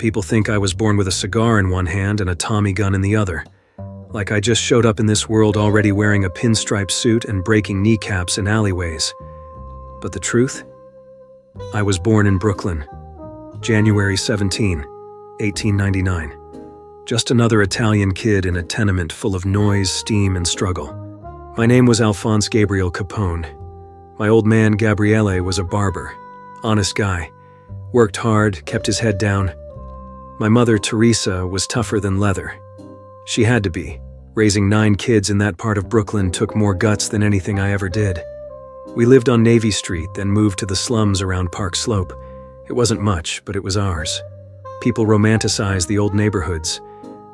People think I was born with a cigar in one hand and a Tommy gun in the other. Like I just showed up in this world already wearing a pinstripe suit and breaking kneecaps in alleyways. But the truth? I was born in Brooklyn, January 17, 1899. Just another Italian kid in a tenement full of noise, steam, and struggle. My name was Alphonse Gabriel Capone. My old man Gabriele was a barber. Honest guy. Worked hard, kept his head down. My mother, Teresa, was tougher than leather. She had to be. Raising 9 kids in that part of Brooklyn took more guts than anything I ever did. We lived on Navy Street, then moved to the slums around Park Slope. It wasn't much, but it was ours. People romanticized the old neighborhoods.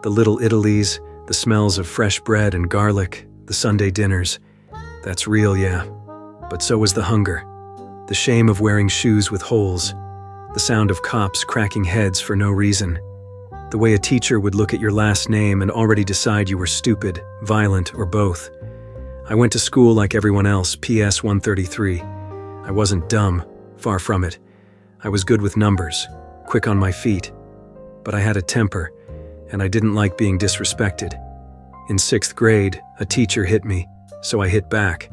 The little Italies, the smells of fresh bread and garlic, the Sunday dinners. That's real, yeah. But so was the hunger. The shame of wearing shoes with holes. The sound of cops cracking heads for no reason. The way a teacher would look at your last name and already decide you were stupid, violent, or both. I went to school like everyone else, PS 133. I wasn't dumb, far from it. I was good with numbers, quick on my feet. But I had a temper, and I didn't like being disrespected. In 6th grade, a teacher hit me, so I hit back.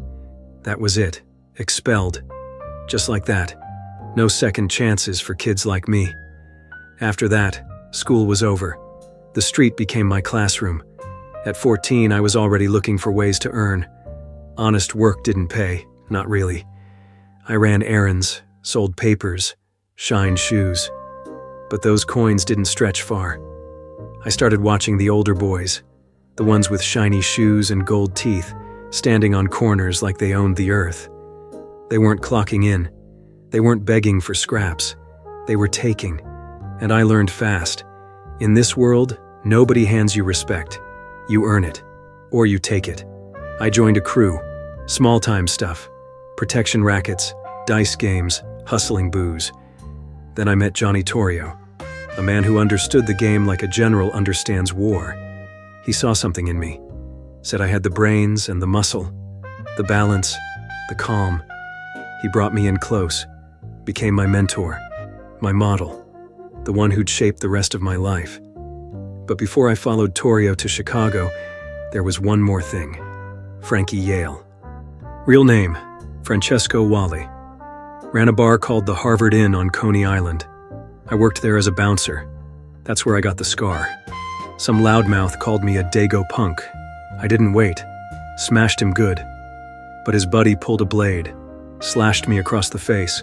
That was it. Expelled. Just like that. No second chances for kids like me. After that, school was over. The street became my classroom. At 14, I was already looking for ways to earn. Honest work didn't pay, not really. I ran errands, sold papers, shined shoes. But those coins didn't stretch far. I started watching the older boys, the ones with shiny shoes and gold teeth, standing on corners like they owned the earth. They weren't clocking in. They weren't begging for scraps. They were taking. And I learned fast. In this world, nobody hands you respect. You earn it. Or you take it. I joined a crew. Small-time stuff. Protection rackets, dice games, hustling booze. Then I met Johnny Torrio, a man who understood the game like a general understands war. He saw something in me. Said I had the brains and the muscle, the balance, the calm. He brought me in close. Became my mentor, my model, the one who'd shape the rest of my life. But before I followed Torrio to Chicago, there was one more thing. Frankie Yale. Real name, Francesco Wally. Ran a bar called the Harvard Inn on Coney Island. I worked there as a bouncer. That's where I got the scar. Some loudmouth called me a Dago punk. I didn't wait. Smashed him good. But his buddy pulled a blade, slashed me across the face.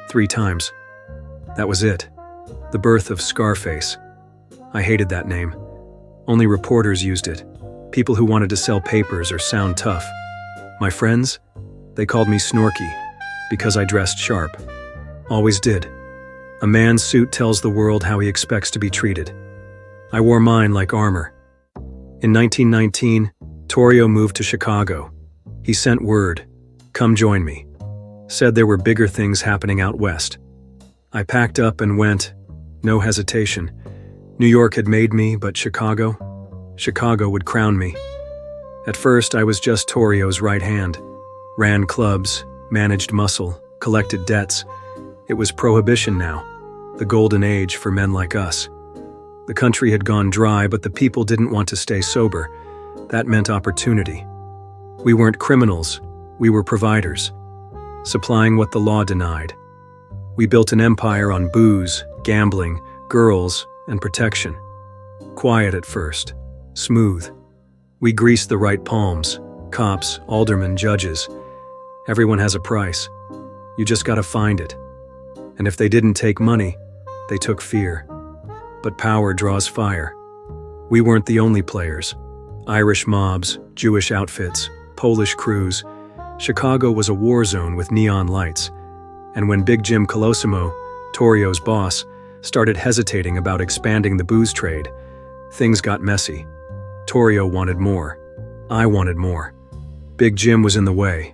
3 times. That was it. The birth of Scarface. I hated that name. Only reporters used it. People who wanted to sell papers or sound tough. My friends? They called me Snorky, because I dressed sharp. Always did. A man's suit tells the world how he expects to be treated. I wore mine like armor. In 1919, Torrio moved to Chicago. He sent word, come join me. Said there were bigger things happening out west. I packed up and went, no hesitation. New York had made me, but Chicago would crown me. At first, I was just Torrio's right hand. Ran clubs, managed muscle, collected debts. It was prohibition now, the golden age for men like us. The country had gone dry, but the people didn't want to stay sober. That meant opportunity. We weren't criminals, we were providers, supplying what the law denied. We built an empire on booze, gambling, girls, and protection. Quiet at first, smooth. We greased the right palms, cops, aldermen, judges. Everyone has a price. You just gotta find it. And if they didn't take money, they took fear. But power draws fire. We weren't the only players. Irish mobs, Jewish outfits, Polish crews. Chicago was a war zone with neon lights. And when Big Jim Colosimo, Torrio's boss, started hesitating about expanding the booze trade, things got messy. Torrio wanted more. I wanted more. Big Jim was in the way.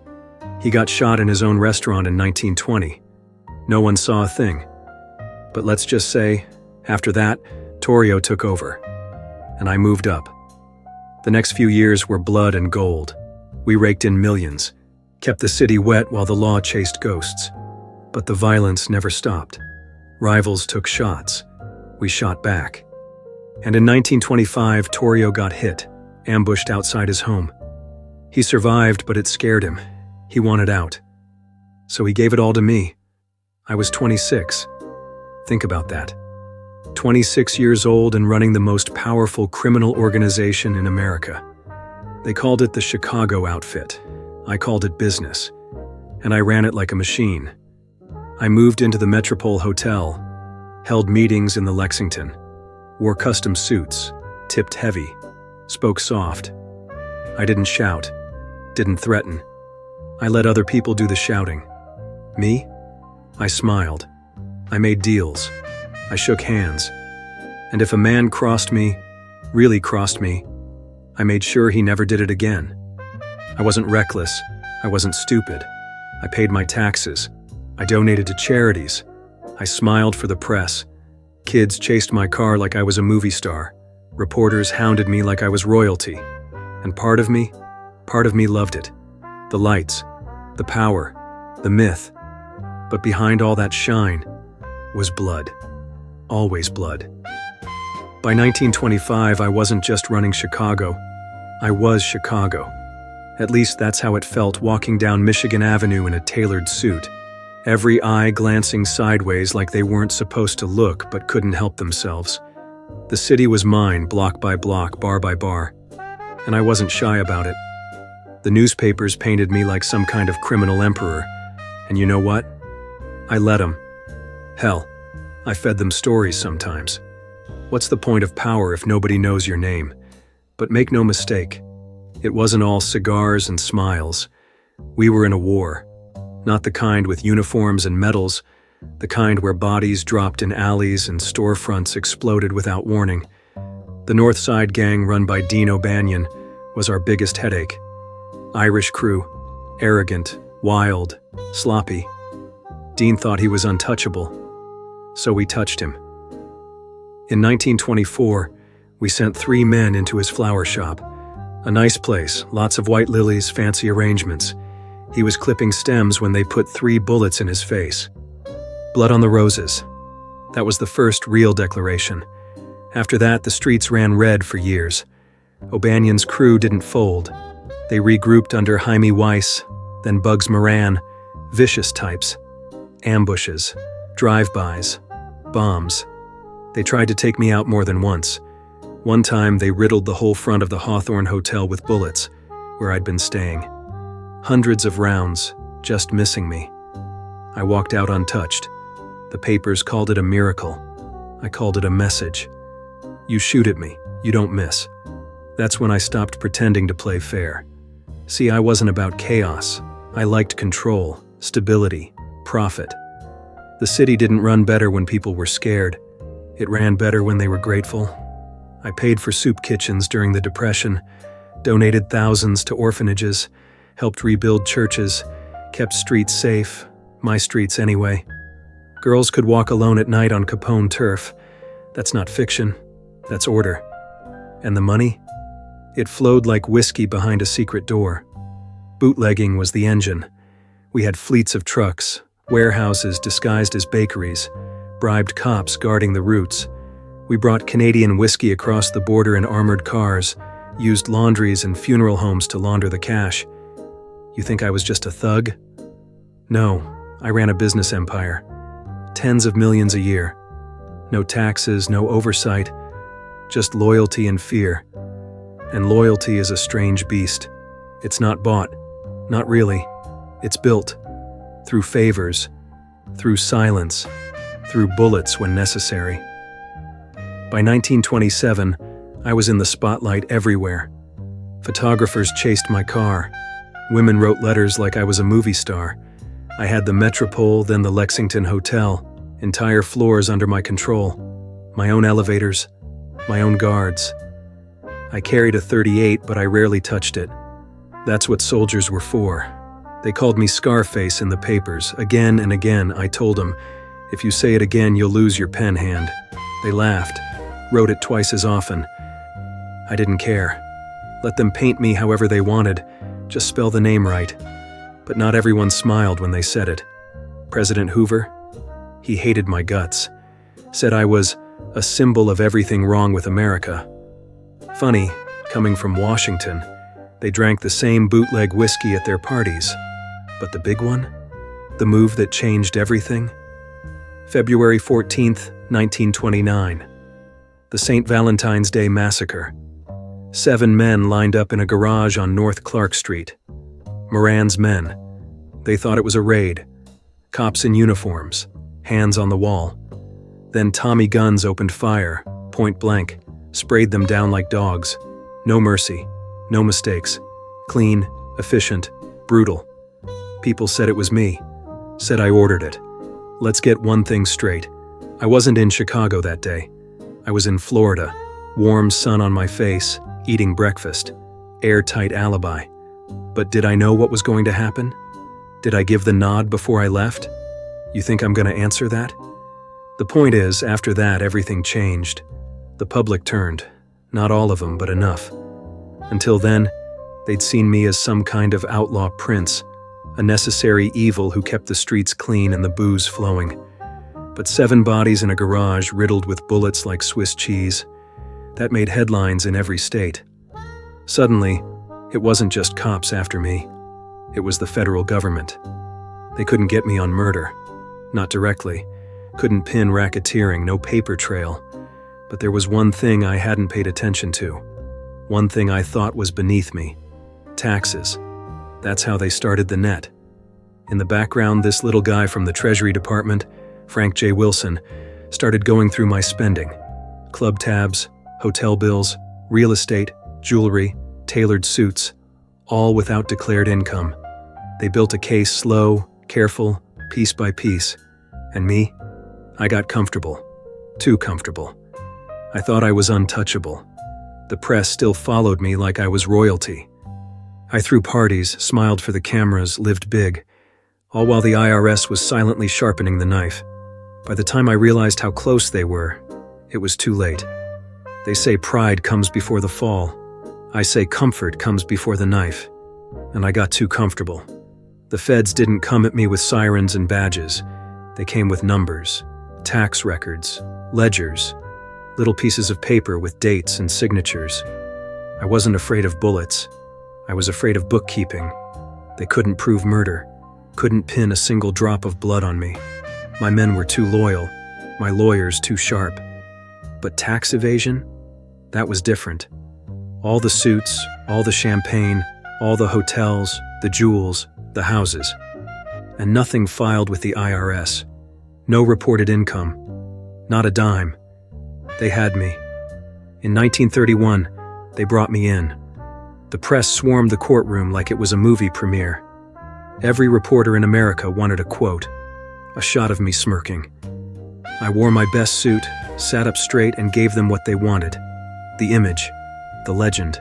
He got shot in his own restaurant in 1920. No one saw a thing. But let's just say, after that, Torrio took over. And I moved up. The next few years were blood and gold. We raked in millions, kept the city wet while the law chased ghosts. But the violence never stopped. Rivals took shots. We shot back. And in 1925, Torrio got hit, ambushed outside his home. He survived, but it scared him. He wanted out. So he gave it all to me. I was 26. Think about that. 26 years old and running the most powerful criminal organization in America. They called it the Chicago outfit. I called it business. And I ran it like a machine. I moved into the Metropole Hotel, held meetings in the Lexington, wore custom suits, tipped heavy, spoke soft. I didn't shout, didn't threaten. I let other people do the shouting. Me? I smiled. I made deals. I shook hands. And if a man crossed me, really crossed me, I made sure he never did it again. I wasn't reckless. I wasn't stupid. I paid my taxes. I donated to charities. I smiled for the press. Kids chased my car like I was a movie star. Reporters hounded me like I was royalty. And part of me loved it. The lights, the power, the myth. But behind all that shine was blood. Always blood. By 1925, I wasn't just running Chicago. I was Chicago. At least that's how it felt walking down Michigan Avenue in a tailored suit. Every eye glancing sideways like they weren't supposed to look but couldn't help themselves. The city was mine, block by block, bar by bar. And I wasn't shy about it. The newspapers painted me like some kind of criminal emperor. And you know what? I let them. Hell, I fed them stories sometimes. What's the point of power if nobody knows your name? But make no mistake, it wasn't all cigars and smiles. We were in a war. Not the kind with uniforms and medals, the kind where bodies dropped in alleys and storefronts exploded without warning. The North Side gang run by Dean O'Banion was our biggest headache. Irish crew, arrogant, wild, sloppy. Dean thought he was untouchable, so we touched him. In 1924, we sent 3 men into his flower shop. A nice place, lots of white lilies, fancy arrangements. He was clipping stems when they put 3 bullets in his face. Blood on the roses. That was the first real declaration. After that, the streets ran red for years. O'Banion's crew didn't fold. They regrouped under Jaime Weiss, then Bugs Moran, vicious types. Ambushes, drive-bys, bombs. They tried to take me out more than once. One time, they riddled the whole front of the Hawthorne Hotel with bullets, where I'd been staying. Hundreds of rounds, just missing me. I walked out untouched. The papers called it a miracle. I called it a message. You shoot at me, you don't miss. That's when I stopped pretending to play fair. See, I wasn't about chaos. I liked control, stability, profit. The city didn't run better when people were scared. It ran better when they were grateful. I paid for soup kitchens during the Depression, donated thousands to orphanages, helped rebuild churches, kept streets safe, my streets anyway. Girls could walk alone at night on Capone turf. That's not fiction, that's order. And the money? It flowed like whiskey behind a secret door. Bootlegging was the engine. We had fleets of trucks, warehouses disguised as bakeries, bribed cops guarding the routes. We brought Canadian whiskey across the border in armored cars, used laundries and funeral homes to launder the cash. You think I was just a thug? No, I ran a business empire. Tens of millions a year. No taxes, no oversight, just loyalty and fear. And loyalty is a strange beast. It's not bought. Not really. It's built. Through favors, through silence, through bullets when necessary. By 1927, I was in the spotlight everywhere. Photographers chased my car. Women wrote letters like I was a movie star. I had the Metropole, then the Lexington Hotel, entire floors under my control. My own elevators, my own guards. I carried a .38, but I rarely touched it. That's what soldiers were for. They called me Scarface in the papers. Again and again, I told them, if you say it again, you'll lose your pen hand. They laughed, wrote it twice as often. I didn't care. Let them paint me however they wanted, just spell the name right. But not everyone smiled when they said it. President Hoover? He hated my guts. Said I was a symbol of everything wrong with America. Funny, coming from Washington, they drank the same bootleg whiskey at their parties. But the big one? The move that changed everything? February 14th, 1929. The St. Valentine's Day Massacre. 7 men lined up in a garage on North Clark Street. Moran's men. They thought it was a raid. Cops in uniforms, hands on the wall. Then Tommy guns opened fire, point blank, sprayed them down like dogs. No mercy, no mistakes. Clean, efficient, brutal. People said it was me, said I ordered it. Let's get one thing straight. I wasn't in Chicago that day. I was in Florida, warm sun on my face, eating breakfast, airtight alibi. But did I know what was going to happen? Did I give the nod before I left? You think I'm going to answer that? The point is, after that, everything changed. The public turned. Not all of them, but enough. Until then, they'd seen me as some kind of outlaw prince, a necessary evil who kept the streets clean and the booze flowing. But 7 bodies in a garage riddled with bullets like Swiss cheese, that made headlines in every state. Suddenly, it wasn't just cops after me. It was the federal government. They couldn't get me on murder. Not directly. Couldn't pin racketeering, no paper trail. But there was one thing I hadn't paid attention to. One thing I thought was beneath me. Taxes. That's how they started the net. In the background, this little guy from the Treasury Department, Frank J. Wilson, started going through my spending. Club tabs, hotel bills, real estate, jewelry, tailored suits, all without declared income. They built a case slow, careful, piece by piece. And me? I got comfortable. Too comfortable. I thought I was untouchable. The press still followed me like I was royalty. I threw parties, smiled for the cameras, lived big, all while the IRS was silently sharpening the knife. By the time I realized how close they were, it was too late. They say pride comes before the fall. I say comfort comes before the knife. And I got too comfortable. The feds didn't come at me with sirens and badges. They came with numbers, tax records, ledgers, little pieces of paper with dates and signatures. I wasn't afraid of bullets. I was afraid of bookkeeping. They couldn't prove murder, couldn't pin a single drop of blood on me. My men were too loyal, my lawyers too sharp. But tax evasion? That was different. All the suits, all the champagne, all the hotels, the jewels, the houses. And nothing filed with the IRS. No reported income. Not a dime. They had me. In 1931, they brought me in. The press swarmed the courtroom like it was a movie premiere. Every reporter in America wanted a quote, a shot of me smirking. I wore my best suit, sat up straight, and gave them what they wanted. The image, the legend.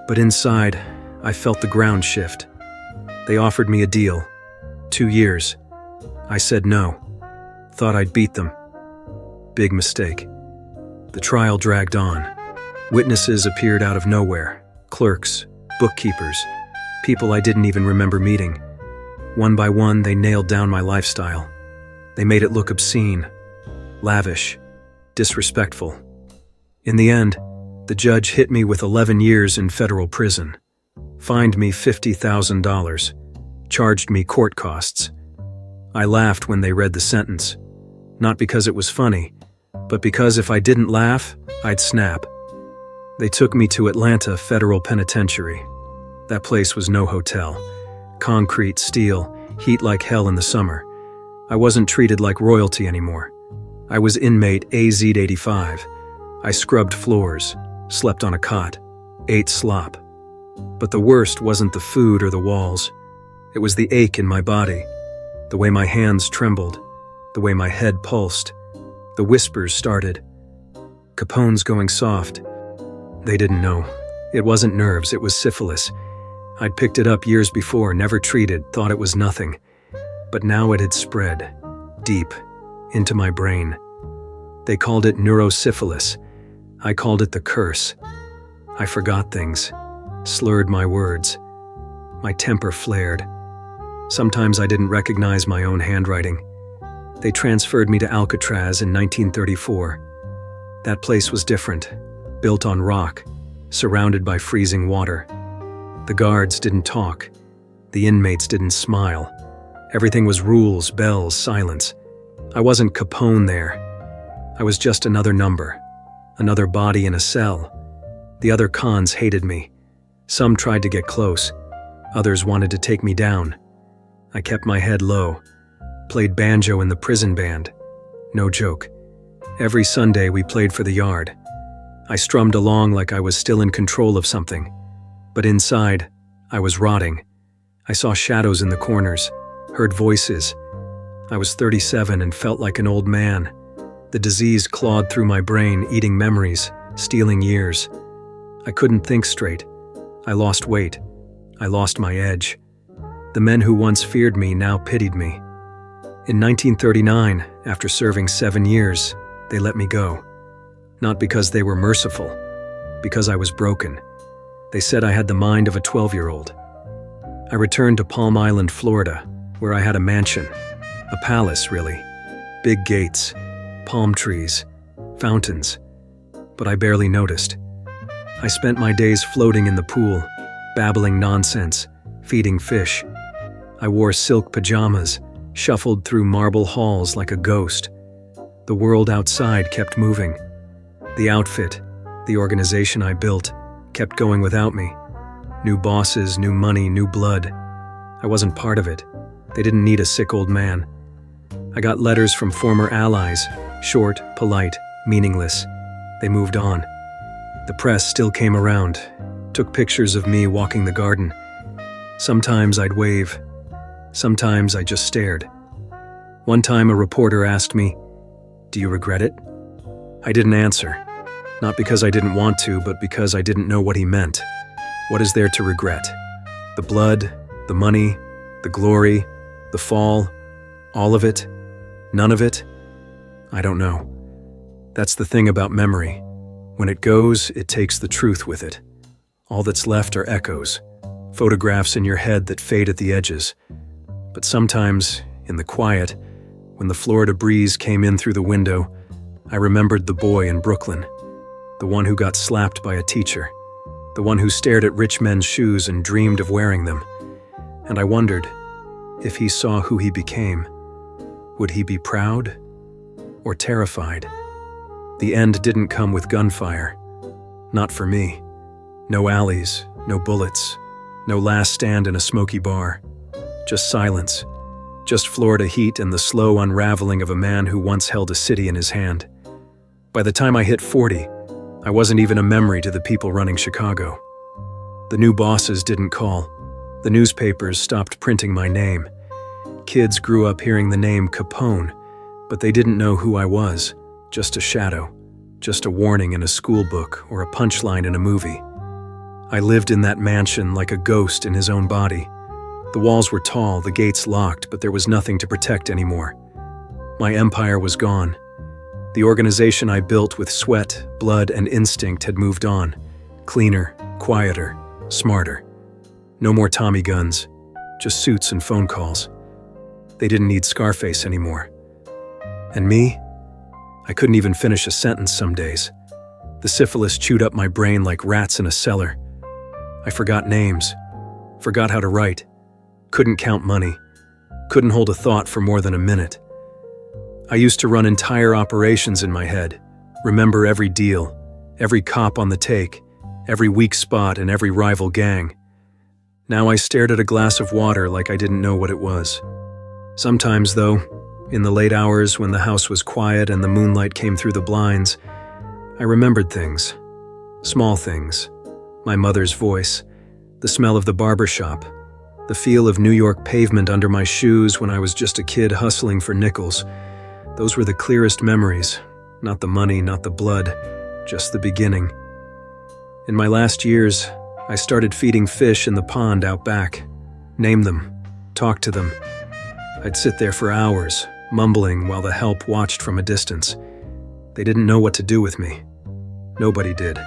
But inside, I felt the ground shift. They offered me a deal. 2 years. I said no. Thought I'd beat them. Big mistake. The trial dragged on. Witnesses appeared out of nowhere. Clerks, bookkeepers, people I didn't even remember meeting. One by one, they nailed down my lifestyle. They made it look obscene, lavish, disrespectful. In the end, the judge hit me with 11 years in federal prison, fined me $50,000, charged me court costs. I laughed when they read the sentence, not because it was funny, but because if I didn't laugh, I'd snap. They took me to Atlanta Federal Penitentiary. That place was no hotel. Concrete, steel, heat like hell in the summer. I wasn't treated like royalty anymore. I was inmate AZ-85. I scrubbed floors, slept on a cot, ate slop. But the worst wasn't the food or the walls. It was the ache in my body, the way my hands trembled, the way my head pulsed. The whispers started. Capone's going soft. They didn't know. It wasn't nerves, it was syphilis. I'd picked it up years before, never treated, thought it was nothing. But now it had spread, deep, into my brain. They called it neurosyphilis. I called it the curse. I forgot things, slurred my words. My temper flared. Sometimes I didn't recognize my own handwriting. They transferred me to Alcatraz in 1934. That place was different, built on rock, surrounded by freezing water. The guards didn't talk. The inmates didn't smile. Everything was rules, bells, silence. I wasn't Capone there. I was just another number, another body in a cell. The other cons hated me. Some tried to get close. Others wanted to take me down. I kept my head low, played banjo in the prison band. No joke. Every Sunday we played for the yard. I strummed along like I was still in control of something. But inside, I was rotting. I saw shadows in the corners, heard voices. I was 37 and felt like an old man. The disease clawed through my brain, eating memories, stealing years. I couldn't think straight. I lost weight. I lost my edge. The men who once feared me now pitied me. In 1939, after serving 7 years, they let me go. Not because they were merciful, because I was broken. They said I had the mind of a 12-year-old. I returned to Palm Island, Florida, where I had a mansion. A palace, really. Big gates, palm trees, fountains. But I barely noticed. I spent my days floating in the pool, babbling nonsense, feeding fish. I wore silk pajamas, shuffled through marble halls like a ghost. The world outside kept moving. The outfit, the organization I built, kept going without me. New bosses, new money, new blood. I wasn't part of it. They didn't need a sick old man. I got letters from former allies, short, polite, meaningless. They moved on. The press still came around, took pictures of me walking the garden. Sometimes I'd wave. Sometimes I just stared. One time a reporter asked me, "Do you regret it?" I didn't answer. Not because I didn't want to, but because I didn't know what he meant. What is there to regret? The blood, the money, the glory, the fall, all of it? None of it? I don't know. That's the thing about memory. When it goes, it takes the truth with it. All that's left are echoes, photographs in your head that fade at the edges. But sometimes, in the quiet, when the Florida breeze came in through the window, I remembered the boy in Brooklyn, the one who got slapped by a teacher, the one who stared at rich men's shoes and dreamed of wearing them. And I wondered, if he saw who he became, would he be proud or terrified? The end didn't come with gunfire. Not for me. No alleys, no bullets, no last stand in a smoky bar. Just silence. Just Florida heat and the slow unraveling of a man who once held a city in his hand. By the time I hit 40, I wasn't even a memory to the people running Chicago. The new bosses didn't call. The newspapers stopped printing my name. Kids grew up hearing the name Capone, but they didn't know who I was. Just a shadow, just a warning in a school book or a punchline in a movie. I lived in that mansion like a ghost in his own body. The walls were tall, the gates locked, but there was nothing to protect anymore. My empire was gone. The organization I built with sweat, blood, and instinct had moved on. Cleaner, quieter, smarter. No more Tommy guns, just suits and phone calls. They didn't need Scarface anymore. And me? I couldn't even finish a sentence some days. The syphilis chewed up my brain like rats in a cellar. I forgot names, forgot how to write, couldn't count money, couldn't hold a thought for more than a minute. I used to run entire operations in my head, remember every deal, every cop on the take, every weak spot and every rival gang. Now I stared at a glass of water like I didn't know what it was. Sometimes, though, in the late hours when the house was quiet and the moonlight came through the blinds, I remembered things. Small things. My mother's voice, the smell of the barber shop, the feel of New York pavement under my shoes when I was just a kid hustling for nickels. Those were the clearest memories. Not the money, not the blood, just the beginning. In my last years, I started feeding fish in the pond out back. Name them, talk to them. I'd sit there for hours, mumbling while the help watched from a distance. They didn't know what to do with me. Nobody did.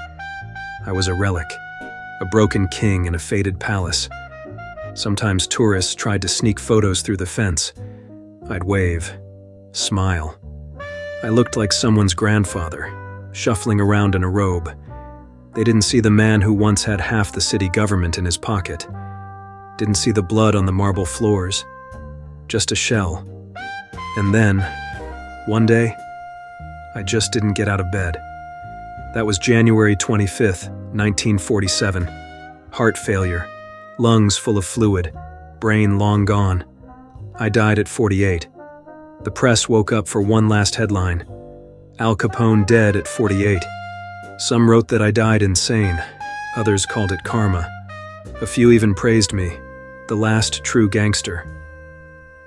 I was a relic, a broken king in a faded palace. Sometimes tourists tried to sneak photos through the fence. I'd wave, smile. I looked like someone's grandfather, shuffling around in a robe. They didn't see the man who once had half the city government in his pocket. Didn't see the blood on the marble floors. Just a shell. And then, one day, I just didn't get out of bed. That was January 25th, 1947. Heart failure, lungs full of fluid, brain long gone. I died at 48. The press woke up for one last headline. Al Capone dead at 48. Some wrote that I died insane. Others called it karma. A few even praised me, the last true gangster.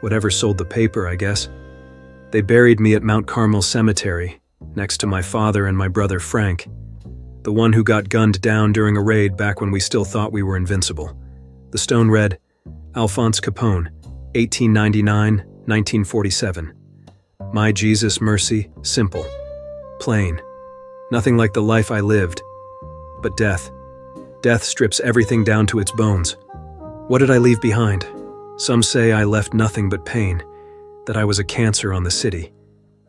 Whatever sold the paper, I guess. They buried me at Mount Carmel Cemetery, next to my father and my brother Frank, the one who got gunned down during a raid back when we still thought we were invincible. The stone read, Alphonse Capone, 1899-1947. My Jesus mercy, simple, plain. Nothing like the life I lived. But death. Death strips everything down to its bones. What did I leave behind? Some say I left nothing but pain, that I was a cancer on the city,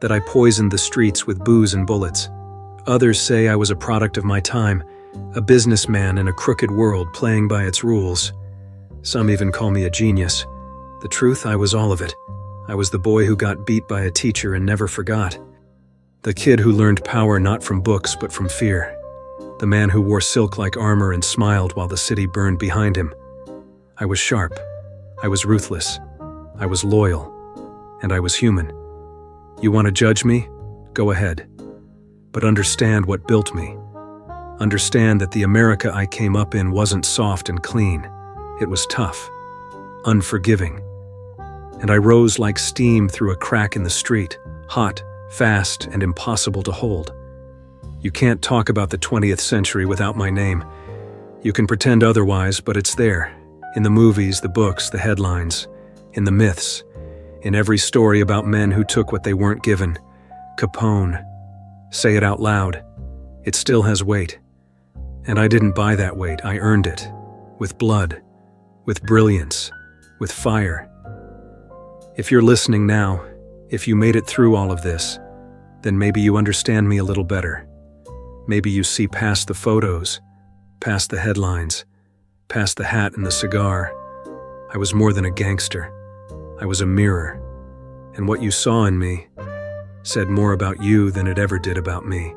that I poisoned the streets with booze and bullets. Others say I was a product of my time, a businessman in a crooked world playing by its rules. Some even call me a genius. The truth, I was all of it. I was the boy who got beat by a teacher and never forgot. The kid who learned power not from books but from fear. The man who wore silk-like armor and smiled while the city burned behind him. I was sharp. I was ruthless. I was loyal. And I was human. You want to judge me? Go ahead. But understand what built me. Understand that the America I came up in wasn't soft and clean. It was tough, unforgiving. And I rose like steam through a crack in the street, hot, fast, and impossible to hold. You can't talk about the 20th century without my name. You can pretend otherwise, but it's there. In the movies, the books, the headlines, in the myths, in every story about men who took what they weren't given. Capone. Say it out loud. It still has weight. And I didn't buy that weight, I earned it. With blood. With brilliance. With fire. If you're listening now, if you made it through all of this, then maybe you understand me a little better. Maybe you see past the photos, past the headlines, past the hat and the cigar. I was more than a gangster. I was a mirror. And what you saw in me said more about you than it ever did about me.